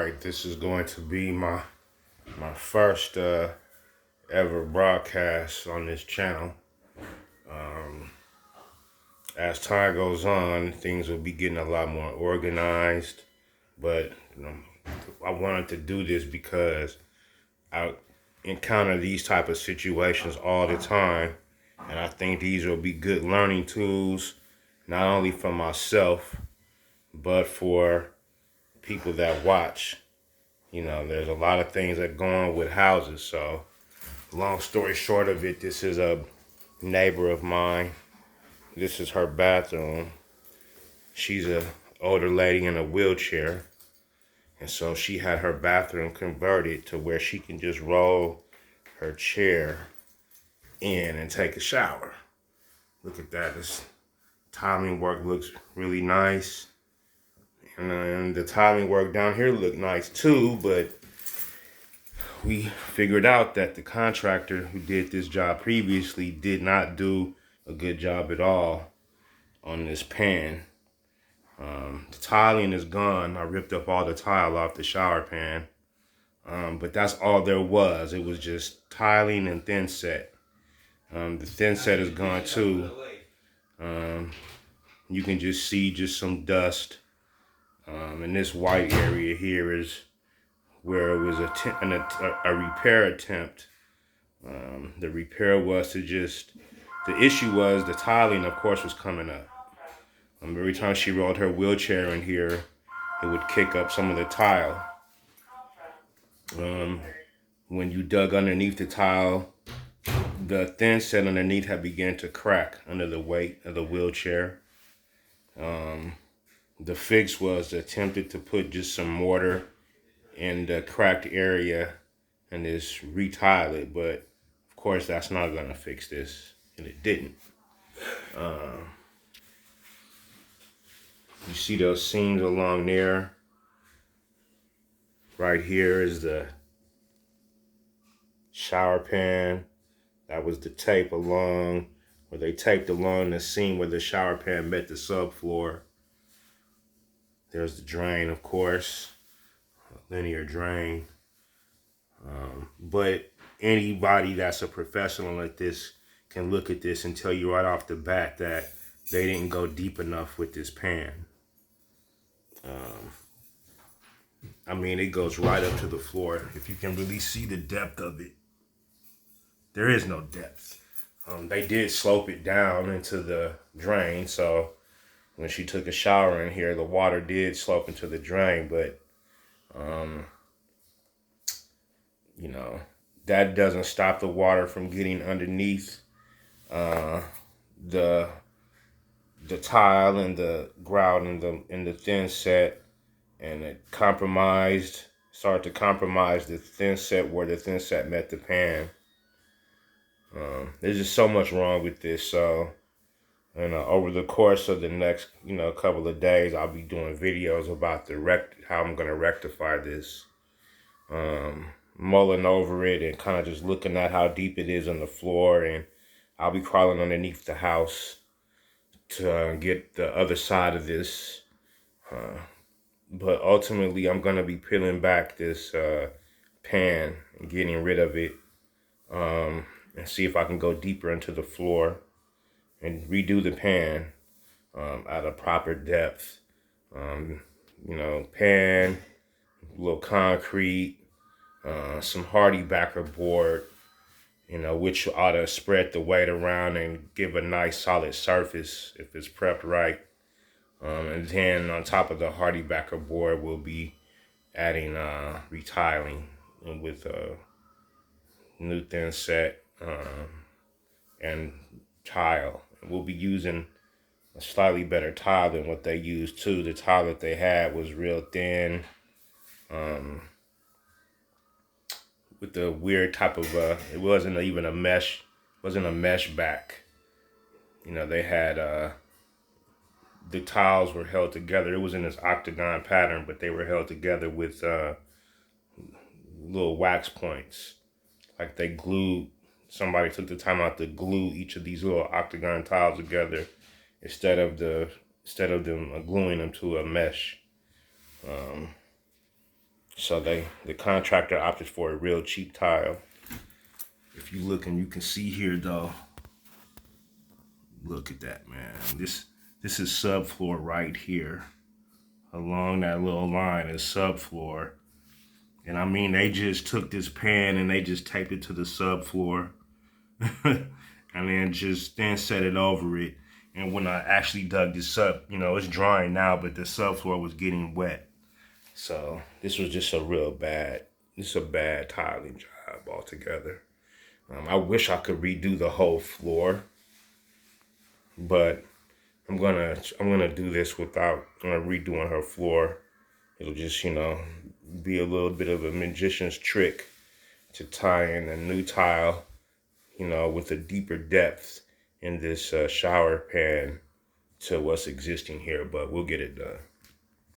Alright, this is going to be my first ever broadcast on this channel. As time goes on, things will be getting a lot more organized, but I wanted to do this because I encounter these type of situations all the time, and I think these will be good learning tools, not only for myself, but for people that watch. There's a lot of things that go on with houses. So, long story short of it, this is a neighbor of mine. This is her bathroom. She's a older lady in a wheelchair. And so she had her bathroom converted to where she can just roll her chair in and take a shower. Look at that. This tiling work looks really nice. And the tiling work down here looked nice too, but we figured out that the contractor who did this job previously did not do a good job at all on this pan. The tiling is gone. I ripped up all the tile off the shower pan, but that's all there was. It was just tiling and thin set. The thin set is gone too. You can just see just some dust. And this white area here is where it was a repair attempt. The repair was the issue was the tiling, of course, was coming up. Every time she rolled her wheelchair in here, it would kick up some of the tile. When you dug underneath the tile, the thin set underneath had begun to crack under the weight of the wheelchair. The fix was attempted to put just some mortar in the cracked area and just retile it, but of course that's not gonna fix this, and it didn't. You see those seams along there? Right here is the shower pan. That was the tape along, where they taped along the seam where the shower pan met the subfloor. There's the drain, of course, a linear drain. But anybody that's a professional at this can look at this and tell you right off the bat that they didn't go deep enough with this pan. It goes right up to the floor. If you can really see the depth of it, there is no depth. They did slope it down into the drain, so when she took a shower in here, the water did slope into the drain, but that doesn't stop the water from getting underneath the tile and the grout in the thin set, and it started to compromise the thin set where the thin set met the pan. There's just so much wrong with this. So, over the course of the next, couple of days, I'll be doing videos about how I'm gonna rectify this. Mulling over it and kind of just looking at how deep it is on the floor, and I'll be crawling underneath the house to get the other side of this. But ultimately, I'm gonna be peeling back this pan and getting rid of it, and see if I can go deeper into the floor and redo the pan at a proper depth. Pan, a little concrete, some hardy backer board, which ought to spread the weight around and give a nice solid surface if it's prepped right. And then on top of the hardy backer board, we'll be adding retiling with a new thin set and tile. We'll be using a slightly better tile than what they used too. The tile that they had was real thin, with the weird type of it wasn't even a mesh, wasn't a mesh back. They had the tiles were held together. It was in this octagon pattern, but they were held together with little wax points, like somebody took the time out to glue each of these little octagon tiles together instead of them gluing them to a mesh. So the contractor opted for a real cheap tile. If you look, and you can see here though, look at that, man. This is subfloor right here. Along that little line is subfloor. And I mean, they just took this pan and they just taped it to the subfloor. And then set it over it. And when I actually dug this up, you know, it's drying now, but the subfloor was getting wet. So this was just a bad tiling job altogether. I wish I could redo the whole floor, but I'm gonna do this without redoing her floor. It'll just, you know, be a little bit of a magician's trick to tie in a new tile, you know, with a deeper depth in this shower pan to what's existing here, but we'll get it done.